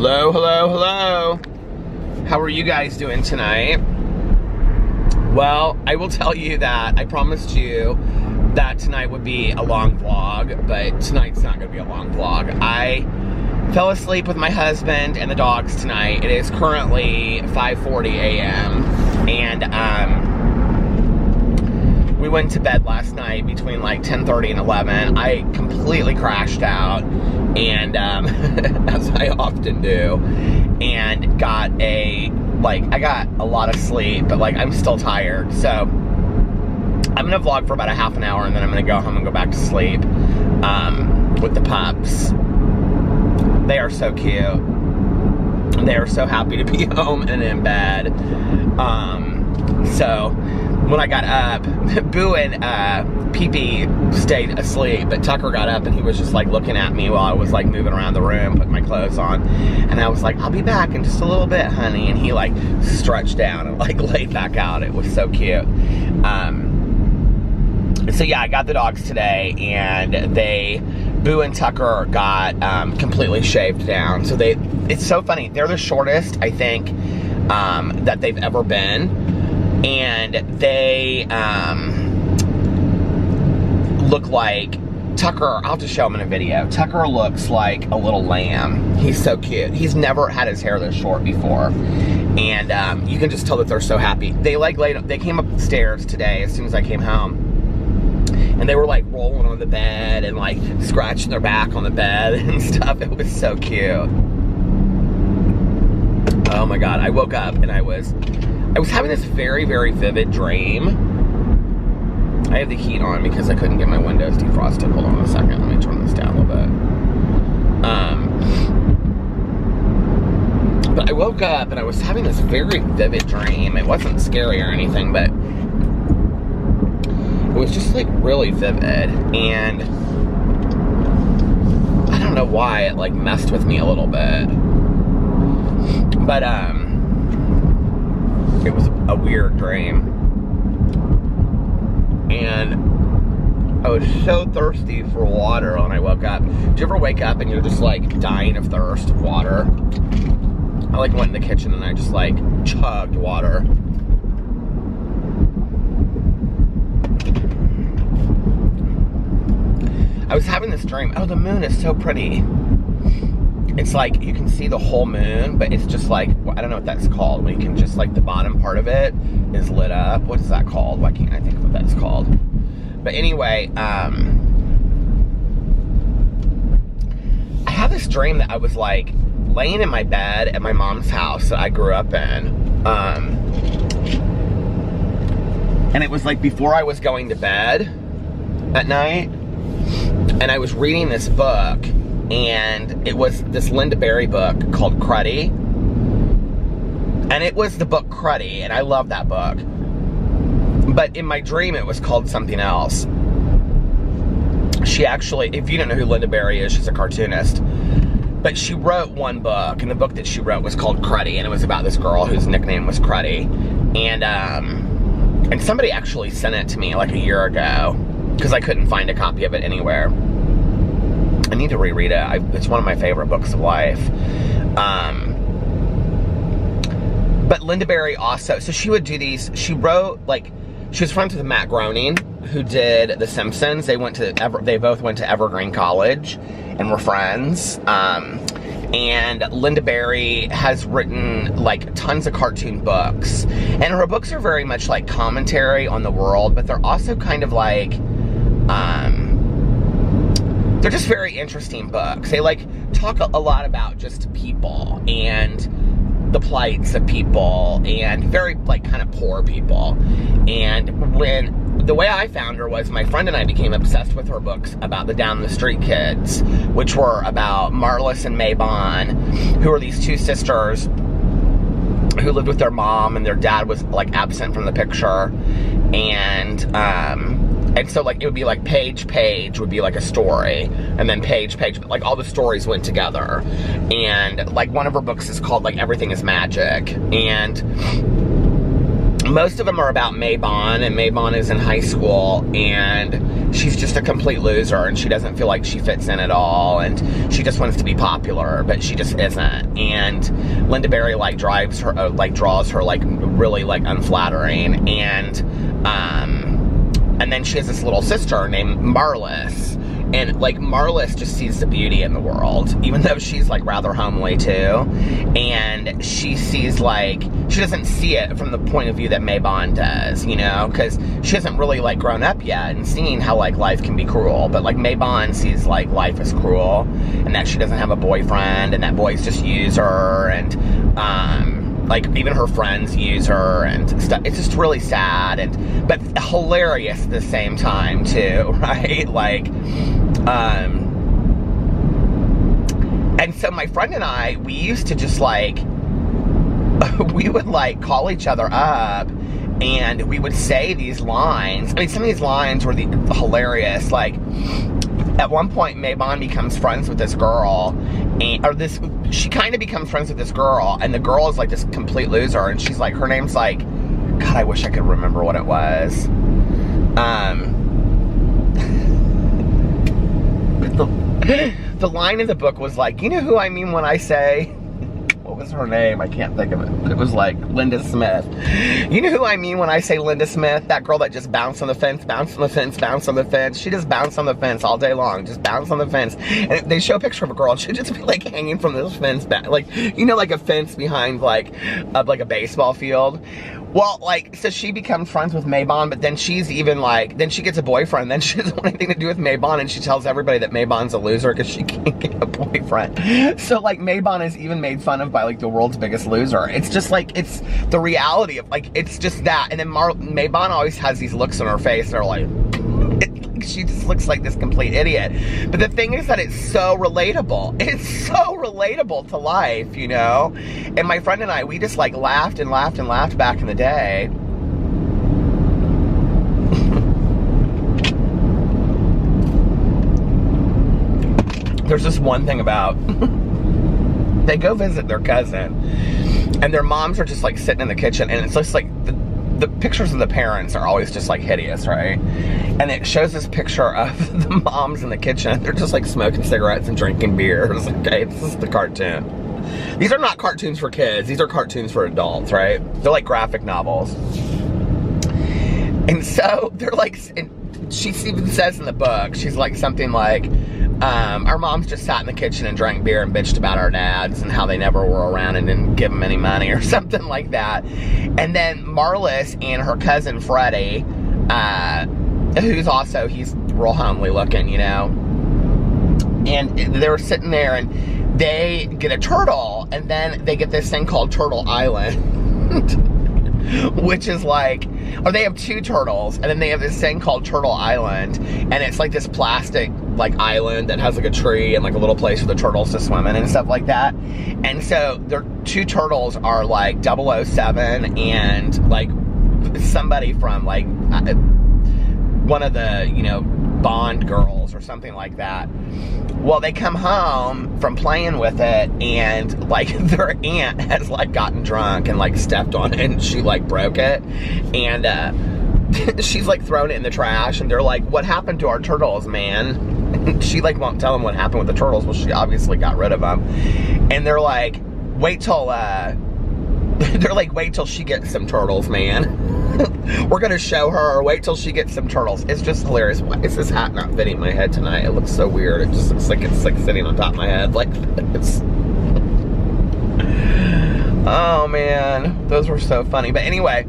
Hello, hello, hello. How are you guys doing tonight? Well, I will tell you that I promised you that tonight would be a long vlog, but tonight's not going to be a long vlog. I fell asleep with my husband and the dogs tonight. It is currently 5:40 a.m. and we went to bed last night between like 10:30 and 11. I completely crashed out, and as I often do, and got I got a lot of sleep, but like I'm still tired. So I'm gonna vlog for about a half an hour, and then I'm gonna go home and go back to sleep with the pups. They are so cute. They are so happy to be home and in bed. So when I got up, Boo and Pee-Pee stayed asleep, but Tucker got up and he was just like looking at me while I was like moving around the room, putting my clothes on. And I was like, I'll be back in just a little bit, honey. And he like stretched down and like laid back out. It was so cute. So yeah, I got the dogs today, and Boo and Tucker got completely shaved down. So it's so funny. They're the shortest, I think, that they've ever been. And they look like Tucker. I'll just show him in a video. Tucker looks like a little lamb. He's so cute. He's never had his hair this short before, and you can just tell that they're so happy. They they came upstairs today as soon as I came home, and they were like rolling on the bed and like scratching their back on the bed and stuff. It was so cute. Oh my God! I woke up and I was having this very, very vivid dream. I have the heat on because I couldn't get my windows defrosted. Hold on a second. Let me turn this down a little bit. But I woke up and I was having this very vivid dream. It wasn't scary or anything, but it was just like really vivid. And I don't know why it like messed with me a little bit. But it was a weird dream, and I was so thirsty for water when I woke up. Do you ever wake up and you're just like dying of thirst of water? I like went in the kitchen and I just like chugged water. I was having this dream. Oh, the moon is so pretty. It's like you can see the whole moon, but it's just like, I don't know what that's called, when you can just like the bottom part of it is lit up. What is that called? Why can't I think of what that's called? But anyway, I had this dream that I was like laying in my bed at my mom's house that I grew up in. And it was like before I was going to bed at night, and I was reading this book. And it was this Linda Berry book called Cruddy. And it was the book Cruddy, and I love that book. But in my dream, it was called something else. She actually, if you don't know who Linda Berry is, she's a cartoonist. But she wrote one book, and the book that she wrote was called Cruddy, and it was about this girl whose nickname was Cruddy. And somebody actually sent it to me like a year ago, because I couldn't find a copy of it anywhere. I need to reread it. It's one of my favorite books of life. But Linda Berry also, so she would do these, she wrote, like, she was friends with Matt Groening, who did The Simpsons. They both went to Evergreen College and were friends. And Linda Berry has written like tons of cartoon books. And her books are very much like commentary on the world, but they're also kind of like, they're just very interesting books. They like talk a lot about just people and the plights of people, and very like kind of poor people. And the way I found her was my friend and I became obsessed with her books about the down the street kids, which were about Marlis and May Monn, who are these two sisters who lived with their mom, and their dad was like absent from the picture. And so like it would be like page would be like a story, and then page, but like all the stories went together. And like one of her books is called like Everything is Magic, and most of them are about May Monn, and May Monn is in high school, and she's just a complete loser, and she doesn't feel like she fits in at all, and she just wants to be popular, but she just isn't. And Linda Berry like drives her, draws her like really like unflattering, and then she has this little sister named Marlis. And, like, Marlis just sees the beauty in the world, even though she's, like, rather homely, too. And she sees, like, she doesn't see it from the point of view that Monn does, you know? Because she hasn't really, like, grown up yet and seen how, like, life can be cruel. But, like, Monn sees, like, life is cruel, and that she doesn't have a boyfriend, and that boys just use her, and, like, even her friends use her and stuff. It's just really sad, but hilarious at the same time, too, right? Like, and so my friend and I, we used to just, like, we would, like, call each other up, and we would say these lines. I mean, some of these lines were hilarious. Like, at one point, Monn becomes friends with this girl, she kind of becomes friends with this girl, and the girl is like this complete loser, and she's like, her name's like, God, I wish I could remember what it was. The line in the book was like, you know who I mean when I say, what was her name? I can't think of it. It was like Linda Smith. You know who I mean when I say Linda Smith? That girl that just bounced on the fence, bounced on the fence, bounced on the fence. She just bounced on the fence all day long, just bounced on the fence. And they show a picture of a girl, she'd just be like hanging from this fence back, like, you know, like a fence behind like a baseball field. Well, like, so she becomes friends with Monn, but then she's even like, then she gets a boyfriend, then she doesn't want anything to do with Monn, and she tells everybody that Monn's a loser because she can't get a boyfriend. So, like, Monn is even made fun of by, like, the world's biggest loser. It's just, like, it's the reality of, like, it's just that. And then Monn always has these looks on her face, and they're like, she just looks like this complete idiot. But the thing is that it's so relatable. It's so relatable to life, you know? And my friend and I, we just like laughed and laughed and laughed back in the day. There's this one thing about, they go visit their cousin, and their moms are just like sitting in the kitchen, and it's just like, the pictures of the parents are always just like hideous, right? And it shows this picture of the moms in the kitchen. They're just like smoking cigarettes and drinking beer. It's like, okay, this is the cartoon. These are not cartoons for kids. These are cartoons for adults, right? They're like graphic novels. And so they're like, she even says in the book, she's like something like, our moms just sat in the kitchen and drank beer and bitched about our dads and how they never were around and didn't give them any money or something like that. And then Marlis and her cousin Freddie, who's also, he's real homely looking, you know, and they were sitting there and they get a turtle, and then they get this thing called Turtle Island. Which is like, or they have two turtles, and then they have this thing called Turtle Island, and it's like this plastic like island that has like a tree and like a little place for the turtles to swim in and stuff like that. And so their two turtles are like 007 and like somebody from like one of the, you know, Bond girls or something like that. Well, they come home from playing with it, and like their aunt has like gotten drunk and like stepped on it, and she like broke it, and she's like thrown it in the trash, and they're like, what happened to our turtles, man? And she like won't tell them what happened with the turtles. Well, she obviously got rid of them, and they're like, wait till she gets some turtles, man. We're gonna show her, wait till she gets some turtles. It's just hilarious. Why is this hat not fitting my head tonight? It looks so weird. It just looks like it's like sitting on top of my head like this. Oh man, those were so funny. But anyway,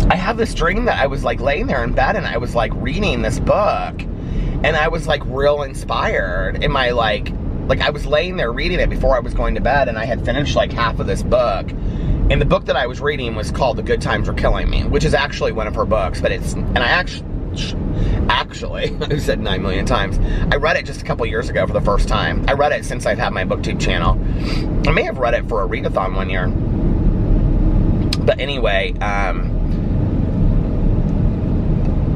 I have this dream that I was like laying there in bed, and I was like reading this book, and I was like real inspired in my like I was laying there reading it before I was going to bed, and I had finished like half of this book. And the book that I was reading was called The Good Times Were Killing Me, which is actually one of her books, but it's, and I actually, I've said 9 million times, I read it just a couple years ago for the first time. I read it since I've had my BookTube channel. I may have read it for a readathon one year. But anyway,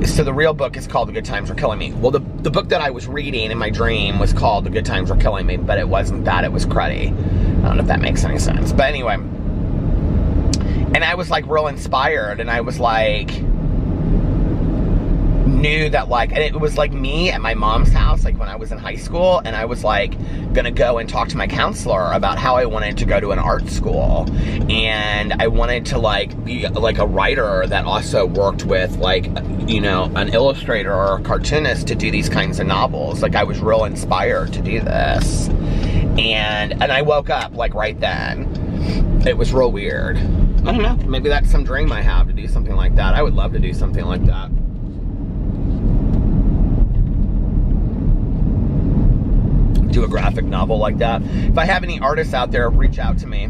so the real book is called The Good Times Were Killing Me. Well, the book that I was reading in my dream was called The Good Times Were Killing Me, but it wasn't that, it was cruddy. I don't know if that makes any sense. But anyway, and I was like real inspired, and I was like, knew that like, and it was like me at my mom's house, like when I was in high school, and I was like gonna go and talk to my counselor about how I wanted to go to an art school, and I wanted to like be like a writer that also worked with like, you know, an illustrator or a cartoonist to do these kinds of novels. Like I was real inspired to do this, and I woke up like right then. It was real weird. I don't know, maybe that's some dream I have to do something like that. I would love to do something like that. Do a graphic novel like that. If I have any artists out there, reach out to me.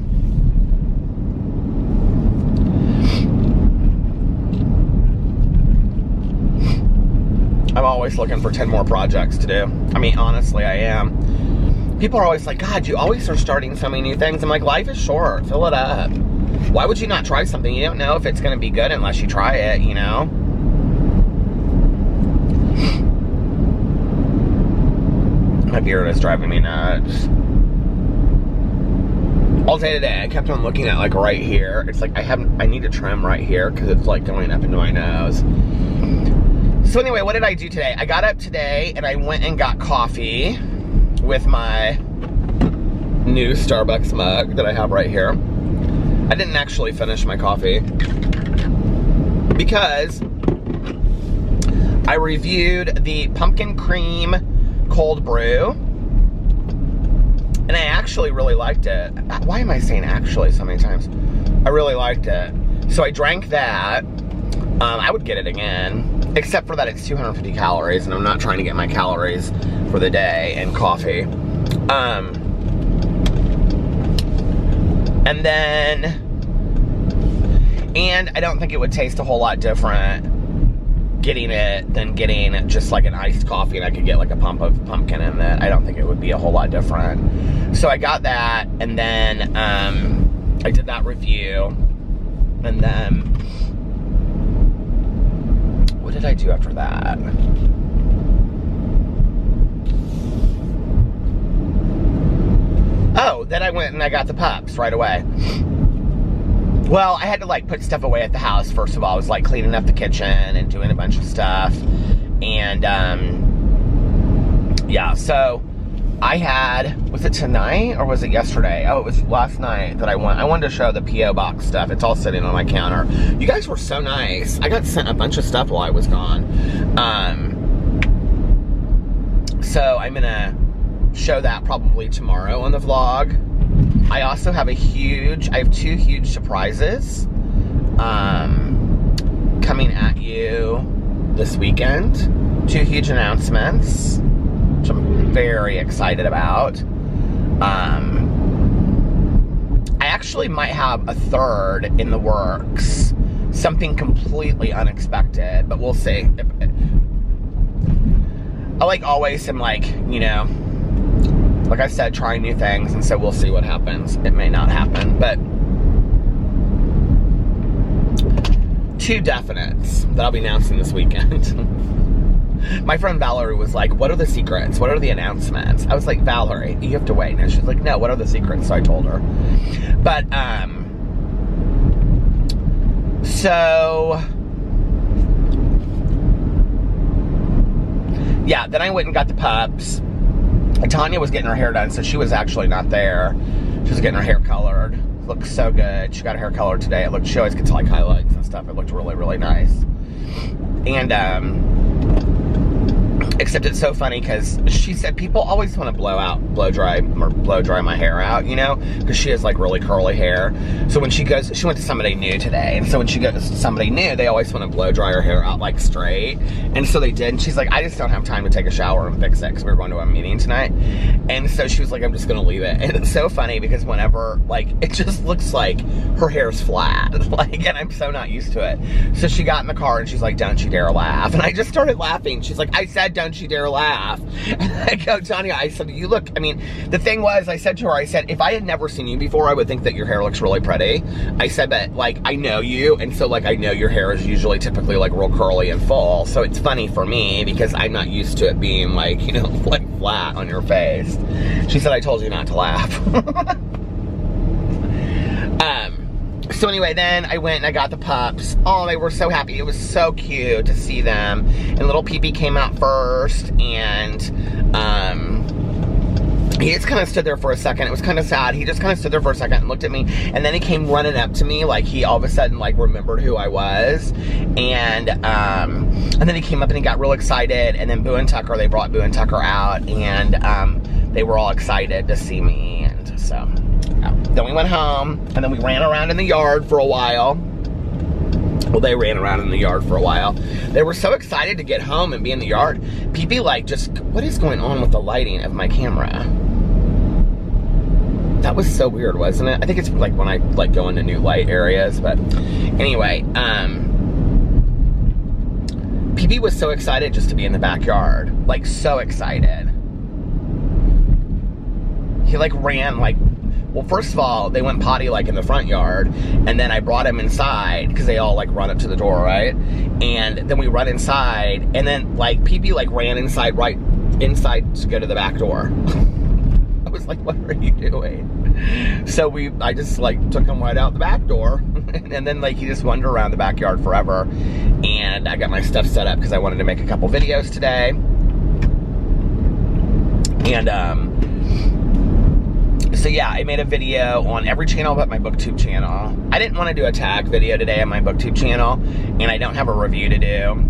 I'm always looking for 10 more projects to do. I mean, honestly, I am. People are always like, God, you always are starting so many new things. I'm like, life is short, fill it up. Why would you not try something? You don't know if it's gonna be good unless you try it, you know? My beard is driving me nuts. All day today, I kept on looking at like right here. It's like I need to trim right here because it's like going up into my nose. So anyway, what did I do today? I got up today and I went and got coffee with my new Starbucks mug that I have right here. I didn't actually finish my coffee because I reviewed the pumpkin cream cold brew, and I actually really liked it. Why am I saying actually so many times? I really liked it. So I drank that. I would get it again, except for that it's 250 calories, and I'm not trying to get my calories for the day in coffee. And I don't think it would taste a whole lot different getting it than getting just like an iced coffee and I could get like a pump of pumpkin in it. I don't think it would be a whole lot different. So I got that, and then I did that review, and then what did I do after that? Oh, then I went and I got the pups right away. Well, I had to like put stuff away at the house. First of all, I was like cleaning up the kitchen and doing a bunch of stuff. And yeah, so I had, was it tonight or was it yesterday? Oh, it was last night that I wanted to show the P.O. box stuff. It's all sitting on my counter. You guys were so nice. I got sent a bunch of stuff while I was gone. So I'm gonna show that probably tomorrow on the vlog. I also have I have 2 huge surprises coming at you this weekend. 2 huge announcements, which I'm very excited about. I actually might have a 3rd in the works. Something completely unexpected, but we'll see. I like always am like, you know, like I said, trying new things, and so we'll see what happens. It may not happen, but 2 definites that I'll be announcing this weekend. My friend Valerie was like, what are the secrets? What are the announcements? I was like, Valerie, you have to wait. And she's like, no, what are the secrets? So I told her. But, so, yeah, then I went and got the pups. Tanya was getting her hair done, so she was actually not there. She was getting her hair colored. Looked so good. She got her hair colored today. She always gets like highlights and stuff. It looked really, really nice. And, except it's so funny because she said people always want to blow dry my hair out, you know, because she has like really curly hair. So when she went to somebody new today, and so when she goes to somebody new, they always want to blow dry her hair out like straight. And so they did, and she's like, I just don't have time to take a shower and fix it because we're going to a meeting tonight. And so she was like, I'm just gonna leave it. And it's so funny because whenever, like, it just looks like her hair's flat, like, and I'm so not used to it. So she got in the car and she's like, don't you dare laugh. And I just started laughing. She's like, I said don't you dare laugh. And I go, Tanya, I said, you look, I mean, the thing was, I said to her, I said, if I had never seen you before, I would think that your hair looks really pretty. I said, but like, I know you, and so like, I know your hair is usually typically like real curly and full, so it's funny for me because I'm not used to it being like, you know, like flat on your face. She said, I told you not to laugh. So anyway, then I went and I got the pups. Oh, they were so happy. It was so cute to see them. And little Pee-Pee came out first, and he just kind of stood there for a second. It was kind of sad. He just kind of stood there for a second and looked at me, and then he came running up to me, like he all of a sudden like remembered who I was, and then he came up and he got real excited, and then Boo and Tucker, they brought Boo and Tucker out, and they were all excited to see me, and so then we went home, and then we ran around in the yard for a while. Well, they ran around in the yard for a while. They were so excited to get home and be in the yard. Pee-Pee like just, what is going on with the lighting of my camera? That was so weird, wasn't it? I think it's like when I like go into new light areas, but anyway, Pee-Pee was so excited just to be in the backyard, like so excited. He like ran like, well, first of all, they went potty like in the front yard, and then I brought him inside because they all like run up to the door, right? And then we run inside, and then like Pee-Pee like ran inside, right inside to go to the back door. I was like, what are you doing? So I just like took him right out the back door, and then like he just wandered around the backyard forever. And I got my stuff set up because I wanted to make a couple videos today. And so yeah, I made a video on every channel but my BookTube channel. I didn't want to do a tag video today on my BookTube channel, and I don't have a review to do.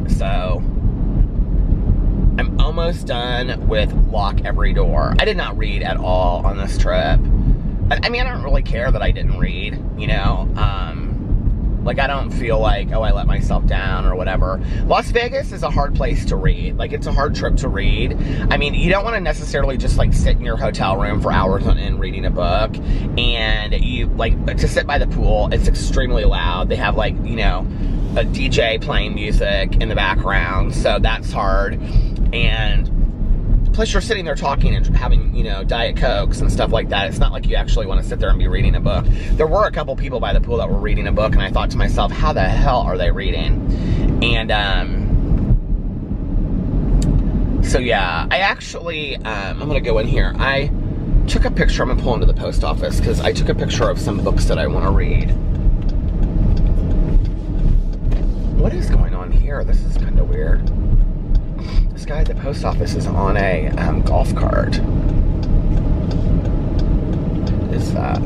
So I'm almost done with Lock Every Door. I did not read at all on this trip. I mean, I don't really care that I didn't read, you know. Like, I don't feel like, oh, I let myself down or whatever. Las Vegas is a hard place to read. Like, it's a hard trip to read. I mean, you don't want to necessarily just, like, sit in your hotel room for hours on end reading a book. And you, like, to sit by the pool, it's extremely loud. They have, like, you know, a DJ playing music in the background. So that's hard. And plus you're sitting there talking and having, you know, Diet Cokes and stuff like that. It's not like you actually want to sit there and be reading a book. There were a couple people by the pool that were reading a book, and I thought to myself, how the hell are they reading? And so yeah, I actually, I'm gonna go in here. I took a picture. I'm gonna pull into the post office because I took a picture of some books that I want to read. What is going on here? This is kind of weird. This guy at the post office is on a golf cart. What is that?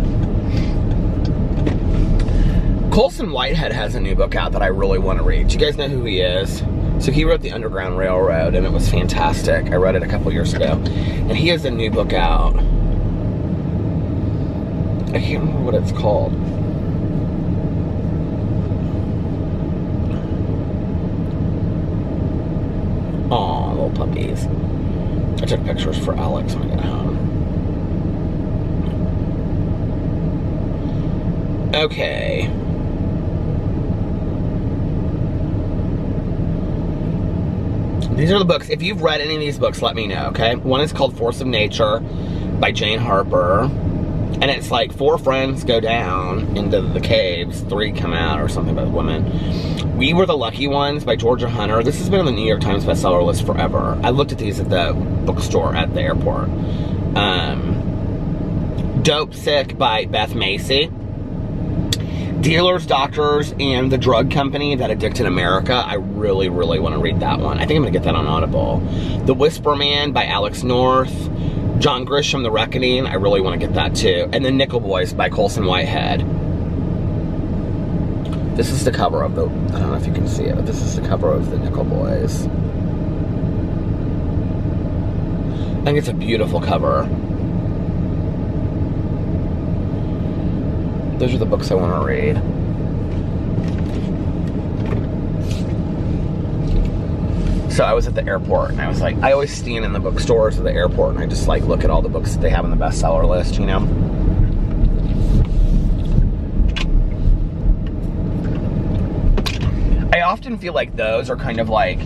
Colson Whitehead has a new book out that I really want to read. Do you guys know who he is? So he wrote The Underground Railroad, and it was fantastic. I read it a couple years ago. And he has a new book out. I can't remember what it's called. Aw, little puppies. I took pictures for Alex when I got home. Okay. These are the books. If you've read any of these books, let me know, okay? One is called Force of Nature by Jane Harper. And it's like 4 friends go down into the caves, 3 come out or something by the women. We Were the Lucky Ones by Georgia Hunter. This has been on the New York Times bestseller list forever. I looked at these at the bookstore at the airport. Dope Sick by Beth Macy. Dealers, Doctors, and the Drug Company That Addicted America. I really, really want to read that one. I think I'm going to get that on Audible. The Whisper Man by Alex North. John Grisham, The Reckoning. I really want to get that too. And The Nickel Boys by Colson Whitehead. This is the cover of the, I don't know if you can see it, but this is the cover of The Nickel Boys. I think it's a beautiful cover. Those are the books I want to read. So I was at the airport, and I was like, I always stand in the bookstores at the airport, and I just like look at all the books that they have on the bestseller list, you know? I often feel like those are kind of like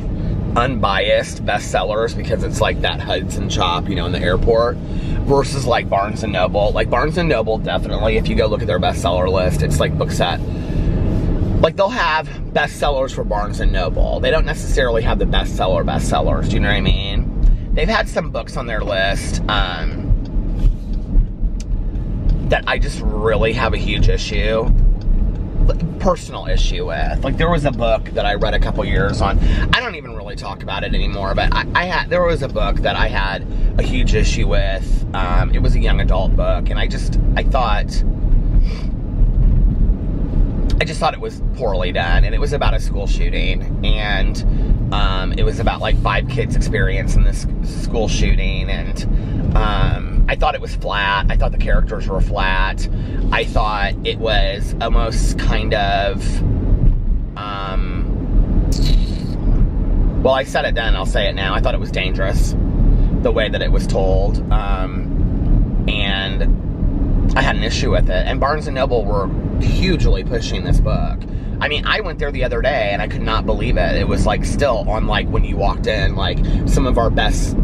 unbiased bestsellers because it's like that Hudson shop, you know, in the airport, versus like Barnes & Noble. Like Barnes & Noble, definitely, if you go look at their bestseller list, it's like books that, like they'll have bestsellers for Barnes & Noble. They don't necessarily have the bestsellers, do you know what I mean? They've had some books on their list that I just really have a huge issue, personal issue with. Like, there was a book that I read a couple years on. I don't even really talk about it anymore, but there was a book that I had a huge issue with. It was a young adult book, and I just thought it was poorly done, and it was about a school shooting, and it was about like 5 kids' experience in this school shooting, and I thought it was flat. I thought the characters were flat. I thought it was almost kind of, well, I said it then, I'll say it now. I thought it was dangerous, the way that it was told, and I had an issue with it. And Barnes & Noble were hugely pushing this book. I mean, I went there the other day, and I could not believe it. It was, like, still on, like, when you walked in, like, some of our best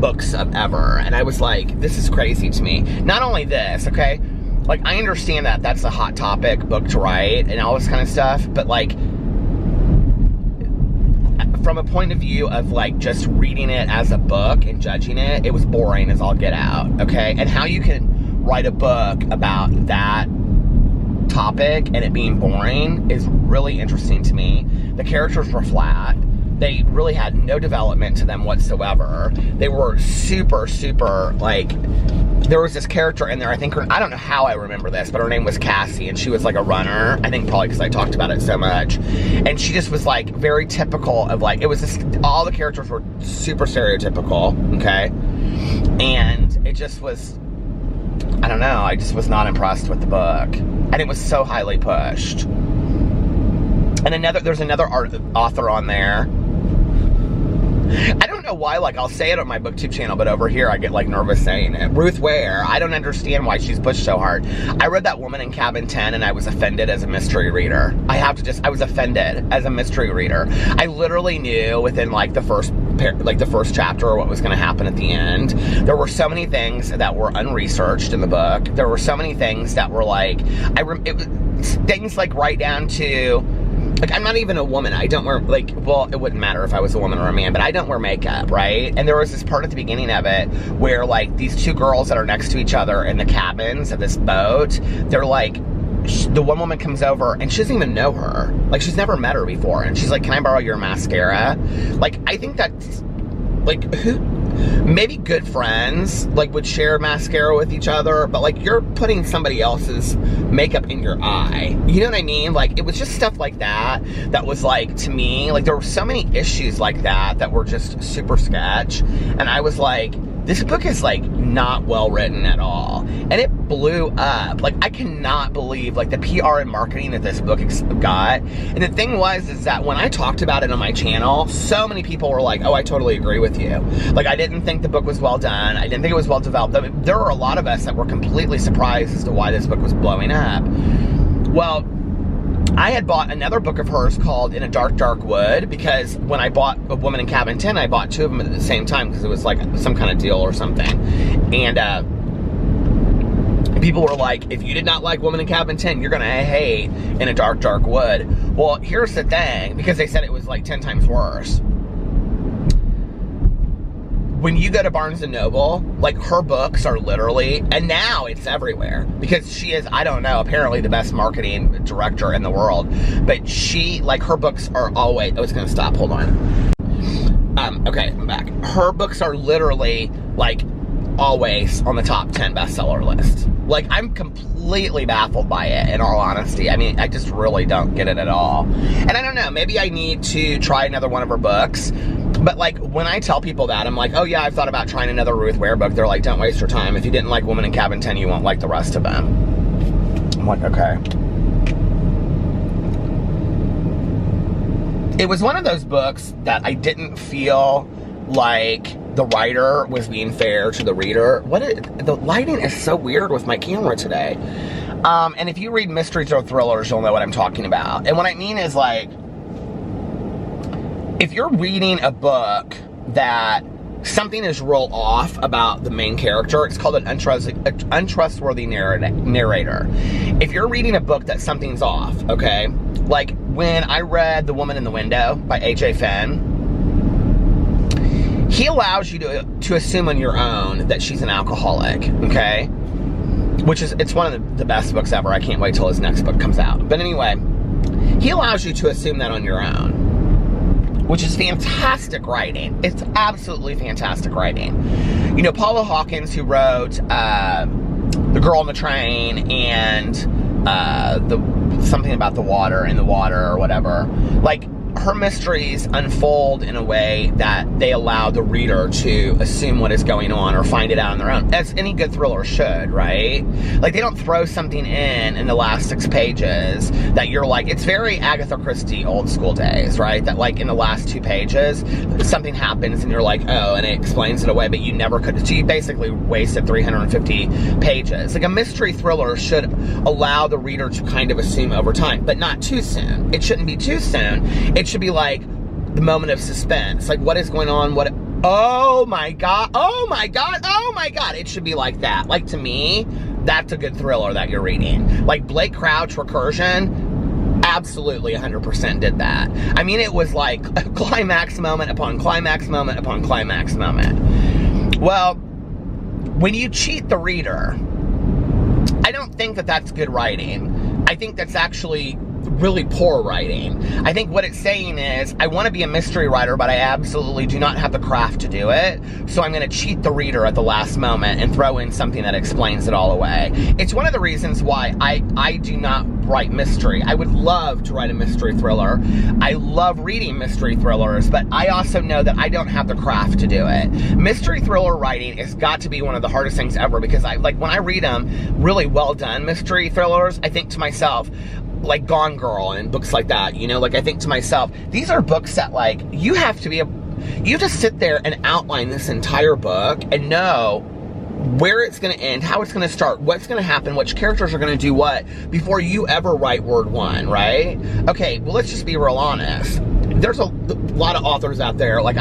books of ever. And I was like, this is crazy to me. Not only this, okay? Like, I understand that that's a hot topic book to write and all this kind of stuff, but, like, from a point of view of, like, just reading it as a book and judging it, it was boring as all get out, okay? And how you can write a book about that topic and it being boring is really interesting to me. The characters were flat. They really had no development to them whatsoever. They were super, super, like, there was this character in there, I think I don't know how I remember this, but her name was Cassie, and she was like a runner. I think probably because I talked about it so much. And she just was like very typical of, like, it was just, all the characters were super stereotypical, okay? And it just was, I don't know, I just was not impressed with the book. And it was so highly pushed. And there's another author on there. I don't know why, like, I'll say it on my booktube channel, but over here I get, like, nervous saying it. Ruth Ware, I don't understand why she's pushed so hard. I read That Woman in Cabin 10, and I was offended as a mystery reader. I was offended as a mystery reader. I literally knew within, like, the first chapter what was going to happen at the end. There were so many things that were unresearched in the book. There were so many things that were, like, things, like, right down to, like, I'm not even a woman. I don't wear, like, well, it wouldn't matter if I was a woman or a man, but I don't wear makeup, right? And there was this part at the beginning of it where, like, these 2 girls that are next to each other in the cabins of this boat, they're like, the one woman comes over and she doesn't even know her. Like, she's never met her before. And she's like, can I borrow your mascara? Like, I think that's, like, maybe good friends, like, would share mascara with each other, but, like, you're putting somebody else's makeup in your eye. You know what I mean? Like, it was just stuff like that that was, like, to me, like, there were so many issues like that were just super sketch. And I was like, this book is, like, not well written at all. And it blew up. Like, I cannot believe, like, the PR and marketing that this book got. And the thing is that when I talked about it on my channel, so many people were like, oh, I totally agree with you. Like, I didn't think the book was well done. I didn't think it was well developed. I mean, there were a lot of us that were completely surprised as to why this book was blowing up. Well, I had bought another book of hers called In a Dark, Dark Wood, because when I bought A Woman in Cabin 10, I bought 2 of them at the same time because it was like some kind of deal or something. And people were like, if you did not like Woman in Cabin 10, you're going to hate In a Dark, Dark Wood. Well, here's the thing, because they said it was like 10 times worse. When you go to Barnes & Noble, like, her books are literally, and now it's everywhere, because she is, I don't know, apparently the best marketing director in the world, but she, like, her books are always, oh, it's gonna stop, hold on. Okay, I'm back. Her books are literally, like, always on the top 10 bestseller list. Like, I'm completely baffled by it, in all honesty. I mean, I just really don't get it at all. And I don't know, maybe I need to try another one of her books. But, like, when I tell people that, I'm like, oh, yeah, I've thought about trying another Ruth Ware book. They're like, don't waste your time. If you didn't like Woman in Cabin 10, you won't like the rest of them. I'm like, okay. It was one of those books that I didn't feel like the writer was being fair to the reader. The lighting is so weird with my camera today. And if you read mysteries or thrillers, you'll know what I'm talking about. And what I mean is, like, if you're reading a book that something is real off about the main character, it's called an untrustworthy narrator. If you're reading a book that something's off, okay? Like, when I read The Woman in the Window by A.J. Fenn, he allows you to assume on your own that she's an alcoholic, okay? which is, it's one of the best books ever. I can't wait till his next book comes out. But anyway, he allows you to assume that on your own, which is fantastic writing. It's absolutely fantastic writing. You know, Paula Hawkins, who wrote The Girl on the Train and something about the water, in the water, or whatever, like, her mysteries unfold in a way that they allow the reader to assume what is going on or find it out on their own, as any good thriller should, right? Like, they don't throw something in the last 6 pages that you're like, it's very Agatha Christie old school days, right? That, like, in the last 2 pages, something happens and you're like, oh, and it explains it away, but you never could. So you basically wasted 350 pages. Like, a mystery thriller should allow the reader to kind of assume over time, but not too soon. It shouldn't be too soon. It should be like the moment of suspense. Like, what is going on? What? Oh my God. Oh my God. Oh my God. It should be like that. Like, to me, that's a good thriller that you're reading. Like, Blake Crouch Recursion absolutely 100% did that. I mean, it was like a climax moment upon climax moment upon climax moment. Well, when you cheat the reader, I don't think that that's good writing. I think that's actually really poor writing. I think what it's saying is, I want to be a mystery writer, but I absolutely do not have the craft to do it, so I'm going to cheat the reader at the last moment and throw in something that explains it all away. It's one of the reasons why I do not write mystery. I would love to write a mystery thriller. I love reading mystery thrillers, but I also know that I don't have the craft to do it. Mystery thriller writing has got to be one of the hardest things ever, because when I read them, really well done mystery thrillers, I think to myself, like Gone Girl and books like that, you know, like, I think to myself, these are books that, like, you have to sit there and outline this entire book and know where it's going to end, how it's going to start, what's going to happen, which characters are going to do what, before you ever write word one, right? Okay, well, let's just be real honest. There's a lot of authors out there, like,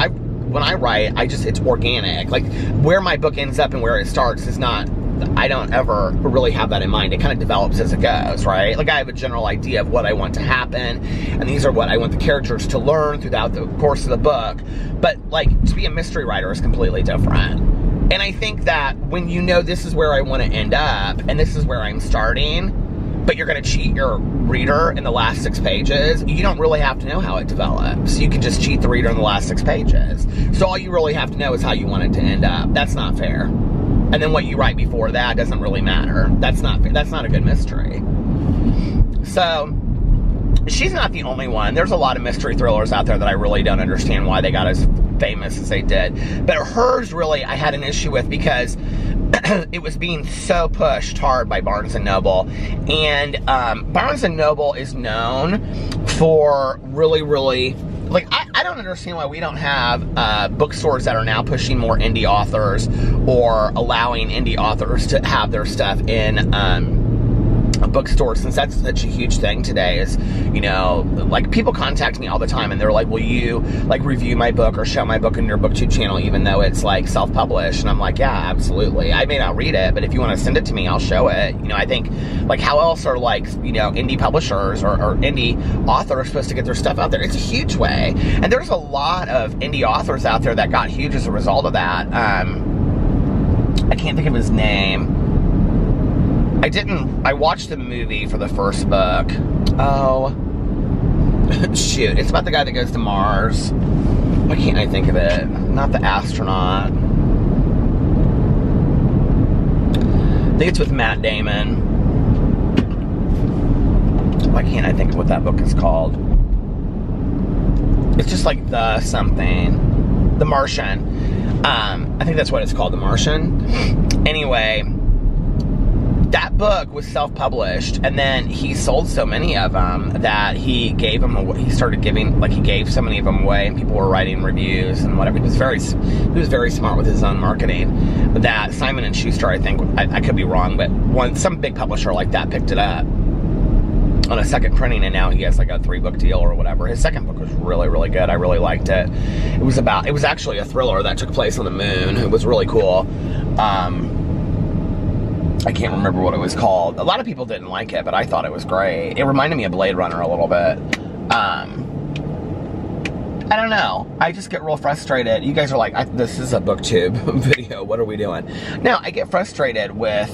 when I write, it's organic. Like, where my book ends up and where it starts is not, I don't ever really have that in mind. It kind of develops as it goes, right? Like, I have a general idea of what I want to happen, and these are what I want the characters to learn throughout the course of the book. But, like, to be a mystery writer is completely different. And I think that when you know this is where I want to end up, and this is where I'm starting, but you're going to cheat your reader in the last 6 pages, you don't really have to know how it develops. You can just cheat the reader in the last 6 pages. So all you really have to know is how you want it to end up. That's not fair. And then what you write before that doesn't really matter. That's not fair. That's not a good mystery. So, she's not the only one. There's a lot of mystery thrillers out there that I really don't understand why they got as famous as they did. But hers, really, I had an issue with because it was being so pushed hard by Barnes & Noble. And Barnes & Noble is known for really, like, I don't understand why we don't have bookstores that are now pushing more indie authors or allowing indie authors to have their stuff in a bookstore, since that's such a huge thing today. Is, you know, like, people contact me all the time and they're like, will you, like, review my book or show my book in your booktube channel even though it's, like, self-published? And I'm like, yeah, absolutely. I may not read it, but if you want to send it to me, I'll show it. You know, I think, like, how else are, like, you know, indie publishers or indie authors supposed to get their stuff out there? It's a huge way. And there's a lot of indie authors out there that got huge as a result of that. I can't think of his name. I watched the movie for the first book. Oh, shoot. It's about the guy that goes to Mars. Why can't I think of it? Not the astronaut. I think it's with Matt Damon. Why can't I think of what that book is called? It's just like the something. The Martian. I think that's what it's called, The Martian. Anyway, that book was self-published, and then he sold so many of them that he gave them away. He started giving, like, he gave so many of them away, and people were writing reviews and whatever. He was very smart with his own marketing. But that Simon & Schuster, I think, I could be wrong, but some big publisher like that picked it up on a second printing, and now he has like a 3-book deal or whatever. His second book was really good. I really liked it. It was actually a thriller that took place on the moon. It was really cool. I can't remember what it was called. A lot of people didn't like it, but I thought it was great. It reminded me of Blade Runner a little bit. I don't know. I just get real frustrated. You guys are like, this is a booktube video. What are we doing? No, I get frustrated with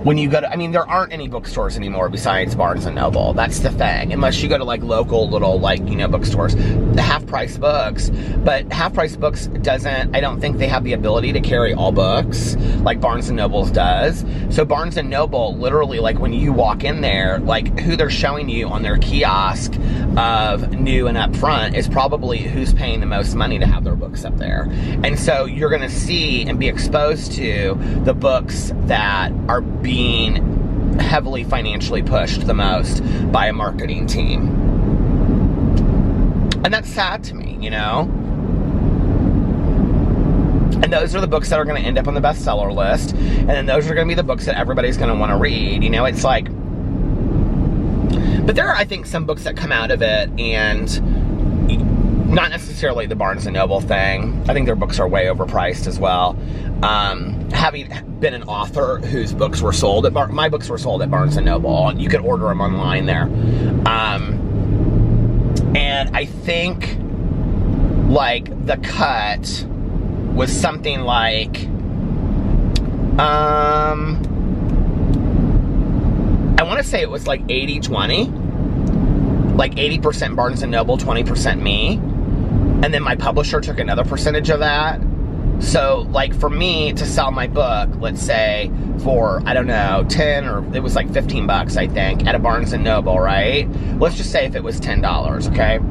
when you go to, I mean, there aren't any bookstores anymore besides Barnes and Noble. That's the thing. Unless you go to like local little like, you know, bookstores, the half-price books. But half-price books doesn't, I don't think they have the ability to carry all books like Barnes and Noble's does. So Barnes and Noble, literally, like when you walk in there, like who they're showing you on their kiosk of new and up front is probably who's paying the most money to have their books up there. And so you're going to see and be exposed to the books that are being heavily financially pushed the most by a marketing team. And that's sad to me, you know? And those are the books that are going to end up on the bestseller list. And then those are going to be the books that everybody's going to want to read. You know, it's like... But there are, I think, some books that come out of it, and not necessarily the Barnes & Noble thing. I think their books are way overpriced as well. Having been an author whose books were sold at my books were sold at Barnes & Noble. You could order them online there. And I think, like, the cut was something like, I want to say it was like 80-20. Like 80% Barnes & Noble, 20% me. And then my publisher took another percentage of that. So, like, for me to sell my book, let's say, for, I don't know, 10 or it was like 15 bucks, I think, at a Barnes & Noble, right? Let's just say if it was $10, okay?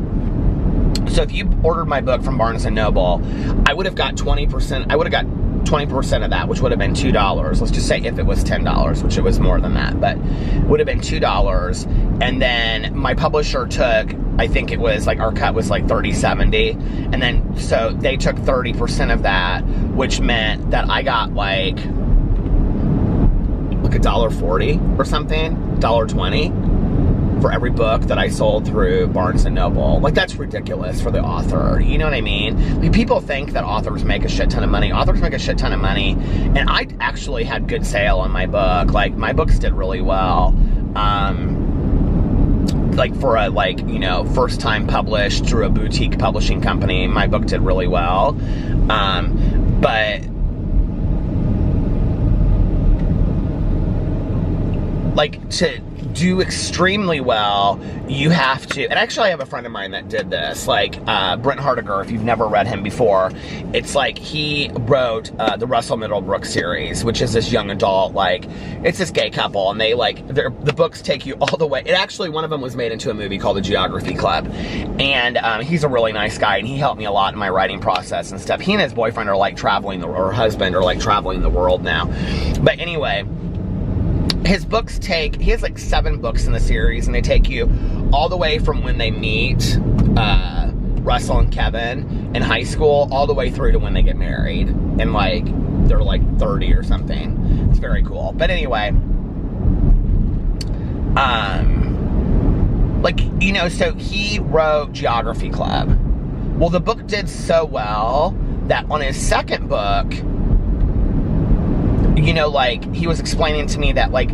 So if you ordered my book from Barnes & Noble, I would have got 20%, I would have got 20% of that, which would have been $2. Let's just say if it was $10, which it was more than that, but it would have been $2. And then my publisher took, I think it was like, our cut was like $30.70. And then, so they took 30% of that, which meant that I got like $1.40 or something, $1.20 for every book that I sold through Barnes & Noble. Like, that's ridiculous for the author. You know what I mean? Like, people think that authors make a shit ton of money. Authors make a shit ton of money. And I actually had good sale on my book. Like, my books did really well. Like, for a, like, you know, first time published through a boutique publishing company, my book did really well. But like, to do extremely well, you have to, and actually I have a friend of mine that did this, like Brent Hart, if you've never read him before. It's like he wrote the Russell Middlebrook series, which is this young adult, like, it's this gay couple, and they, like, the books take you all the way. It actually, one of them was made into a movie called The Geography Club, and he's a really nice guy, and he helped me a lot in my writing process and stuff. He and his boyfriend are like traveling, or husband are like traveling the world now. But anyway, his books take, he has like 7 books in the series, and they take you all the way from when they meet Russell and Kevin in high school, all the way through to when they get married, and like, they're like 30 or something. It's very cool. But anyway, like, you know, so he wrote Geography Club. Well, the book did so well that on his second book, you know, like, he was explaining to me that, like,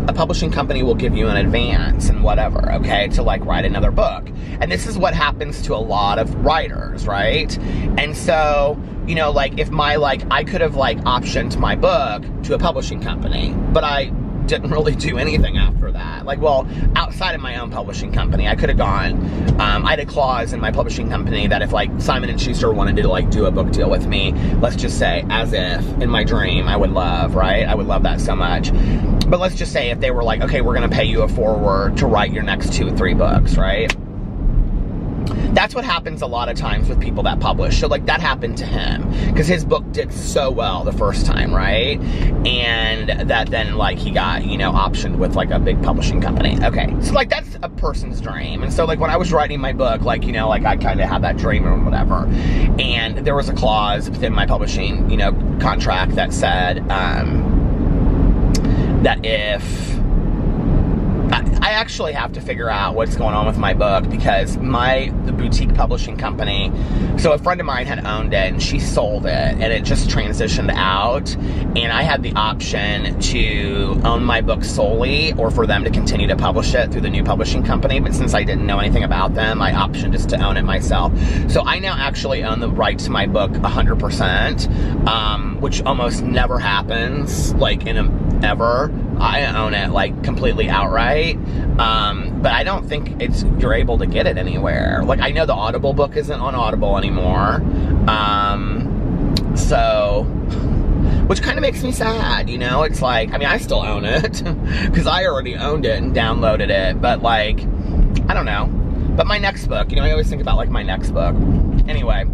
a publishing company will give you an advance and whatever, okay, to, like, write another book. And this is what happens to a lot of writers, right? And so, you know, like, if my, like, I could have, like, optioned my book to a publishing company, but I didn't really do anything after that. Like, well, outside of my own publishing company, I could have gone, I had a clause in my publishing company that if, like, Simon & Schuster wanted to, like, do a book deal with me, let's just say, as if, in my dream, I would love, right? I would love that so much. But let's just say if they were like, okay, we're going to pay you a forward to write your next 2 or 3 books, right? That's what happens a lot of times with people that publish. So, like, that happened to him because his book did so well the first time, right? And that then, like, he got, you know, optioned with, like, a big publishing company. Okay, so, like, that's a person's dream. And so, like, when I was writing my book, like, you know, like, I kind of had that dream or whatever. And there was a clause within my publishing, you know, contract that said that if... I actually have to figure out what's going on with my book because the boutique publishing company, so a friend of mine had owned it and she sold it and it just transitioned out, and I had the option to own my book solely or for them to continue to publish it through the new publishing company, but since I didn't know anything about them, I optioned just to own it myself. So I now actually own the rights to my book 100%, which almost never happens, like, ever. I own it like completely outright. But I don't think you're able to get it anywhere. Like, I know the Audible book isn't on Audible anymore. So, which kind of makes me sad, you know? It's like, I mean, I still own it because I already owned it and downloaded it, but like, I don't know. But my next book, you know, I always think about like my next book. Anyway,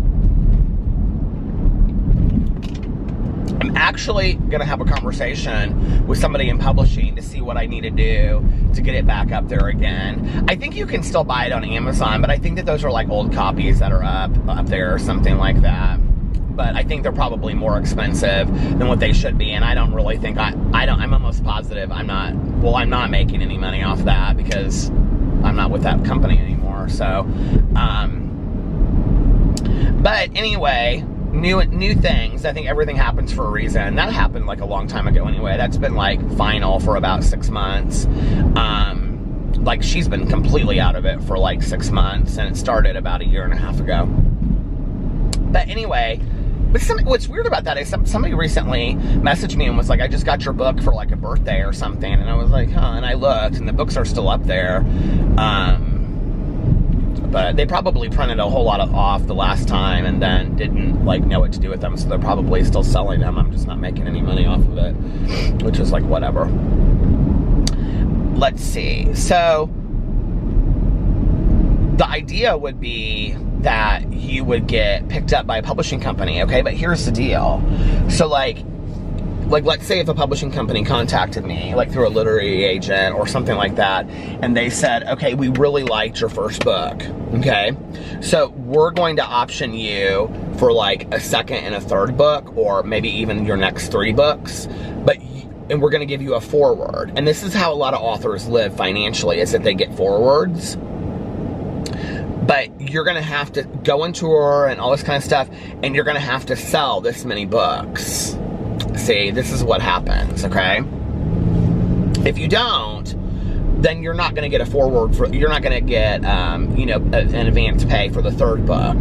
I'm actually gonna have a conversation with somebody in publishing to see what I need to do to get it back up there again. I think you can still buy it on Amazon, but I think that those are like old copies that are up there or something like that. But I think they're probably more expensive than what they should be, and I don't really think I'm almost positive I'm not making any money off that because I'm not with that company anymore. So, but anyway, new things. I think everything happens for a reason. That happened like a long time ago anyway. That's been like final for about 6 months. Like, she's been completely out of it for like 6 months, and it started about 1.5 years ago. But anyway, what's weird about that is somebody recently messaged me and was like, I just got your book for like a birthday or something. And I was like, huh, and I looked, and the books are still up there. But they probably printed a whole lot off the last time and then didn't like know what to do with them. So they're probably still selling them. I'm just not making any money off of it, which is like, whatever. Let's see. So the idea would be that you would get picked up by a publishing company, okay? But here's the deal. So like let's say if a publishing company contacted me, like through a literary agent or something like that, and they said, okay, we really liked your first book, okay? So we're going to option you for like a second and a third book, or maybe even your next 3 books, and we're gonna give you a foreword. And this is how a lot of authors live financially, is that they get forewords. But you're gonna have to go on tour and all this kind of stuff, and you're gonna have to sell this many books. See, this is what happens, okay? If you don't, then you're not gonna get a foreword you're not gonna get, you know, an advance pay for the 3rd book.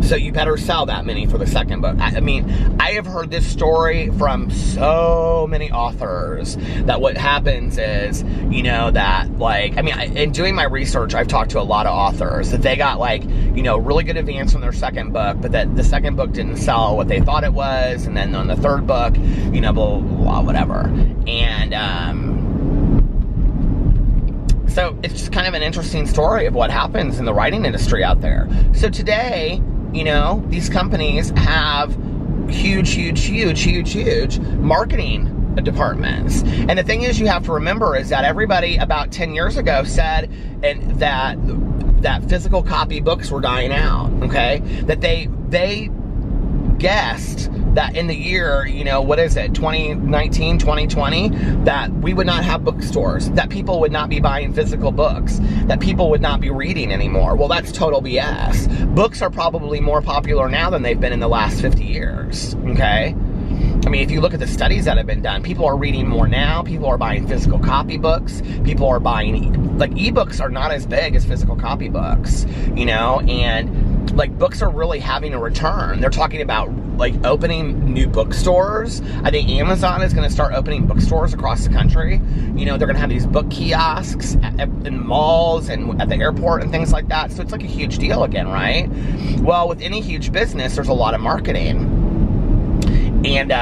So you better sell that many for the 2nd book. I mean, I have heard this story from so many authors that what happens is, you know, that like, I mean, in doing my research, I've talked to a lot of authors that they got like, you know, really good advance on their 2nd book, but that the 2nd book didn't sell what they thought it was. And then on the 3rd book, you know, blah, blah, blah, whatever. And, so it's just kind of an interesting story of what happens in the writing industry out there. So today, you know, these companies have huge marketing departments. And the thing is, you have to remember is that everybody about 10 years ago said that physical copy books were dying out, okay? That they guessed that in the year, you know, what is it, 2019, 2020, that we would not have bookstores, that people would not be buying physical books, that people would not be reading anymore. Well, that's total BS. Books are probably more popular now than they've been in the last 50 years, okay? I mean, if you look at the studies that have been done, people are reading more now, people are buying physical copy books, people are buying, like, ebooks are not as big as physical copy books, you know, and like books are really having a return. They're talking about like opening new bookstores. I think Amazon is going to start opening bookstores across the country. You know, they're going to have these book kiosks in malls and at the airport and things like that. So it's like a huge deal again, right? Well, with any huge business, there's a lot of marketing. And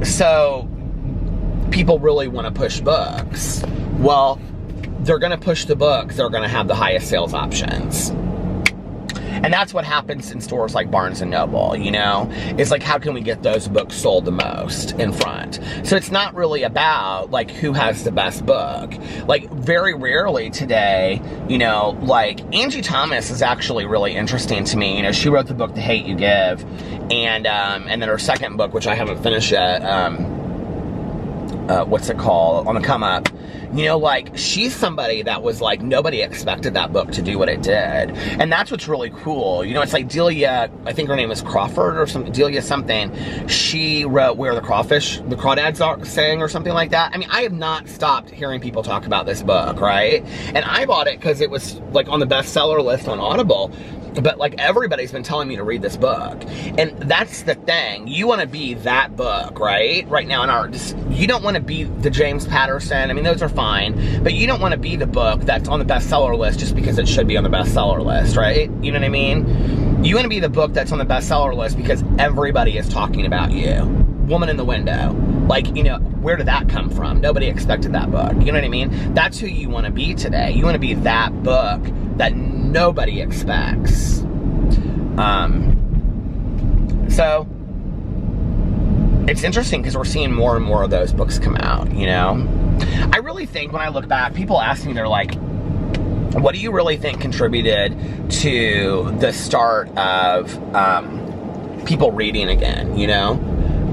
so people really want to push books. Well, they're going to push the books that are going to have the highest sales options. And that's what happens in stores like Barnes & Noble, you know? It's like, how can we get those books sold the most in front? So it's not really about, like, who has the best book. Like, very rarely today, you know, like, Angie Thomas is actually really interesting to me. You know, she wrote the book, The Hate U Give, and then her 2nd book, which I haven't finished yet, what's it called? On the Come Up. You know, like, she's somebody that was like, nobody expected that book to do what it did. And that's what's really cool. You know, it's like Delia, I think her name is Crawford or something, Delia something. She wrote Where the Crawdads Are Sing or something like that. I mean, I have not stopped hearing people talk about this book, right? And I bought it because it was like on the bestseller list on Audible. But like everybody's been telling me to read this book, and that's the thing. You want to be that book, right? Right now in our, you don't want to be the James Patterson. I mean, those are fine, but you don't want to be the book that's on the bestseller list just because it should be on the bestseller list, right? You know what I mean? You want to be the book that's on the bestseller list because everybody is talking about you. Woman in the Window. Like, you know, where did that come from? Nobody expected that book. You know what I mean? That's who you want to be today. You want to be that book that nobody expects. So it's interesting because we're seeing more and more of those books come out, you know? I really think when I look back, people ask me, they're like, what do you really think contributed to the start of people reading again, you know?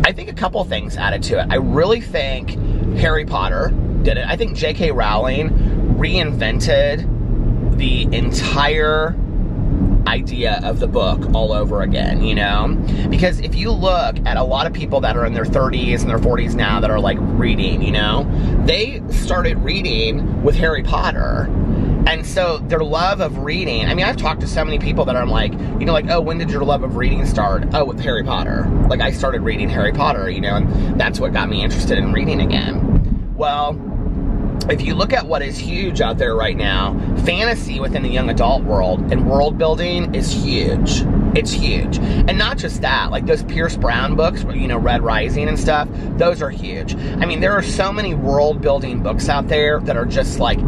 I think a couple things added to it. I really think Harry Potter did it. I think J.K. Rowling reinvented the entire idea of the book all over again, you know? Because if you look at a lot of people that are in their 30s and their 40s now that are like reading, you know, they started reading with Harry Potter. And so their love of reading, I mean, I've talked to so many people that I'm like, you know, like, oh, when did your love of reading start? Oh, with Harry Potter. Like, I started reading Harry Potter, you know, and that's what got me interested in reading again. Well, if you look at what is huge out there right now, fantasy within the young adult world and world building is huge. It's huge. And not just that, like those Pierce Brown books, you know, Red Rising and stuff, those are huge. I mean, there are so many world building books out there that are just like,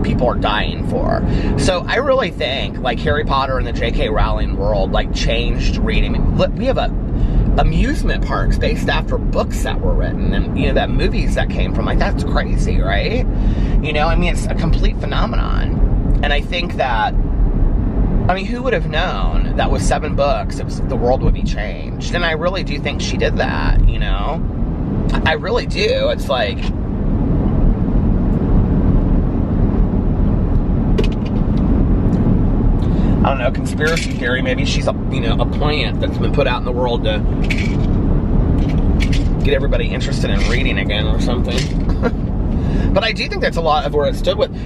people are dying for. So I really think like Harry Potter and the J.K. Rowling world like changed reading. I mean, look, we have amusement parks based after books that were written, and you know, that movies that came from, like, that's crazy, right? You know, I mean, it's a complete phenomenon. And I think that, I mean, who would have known that with 7 books the world would be changed? And I really do think she did that, you know? I really do. It's like, I don't know, conspiracy theory, maybe she's a, you know, a plant that's been put out in the world to get everybody interested in reading again or something. But I do think that's a lot of where it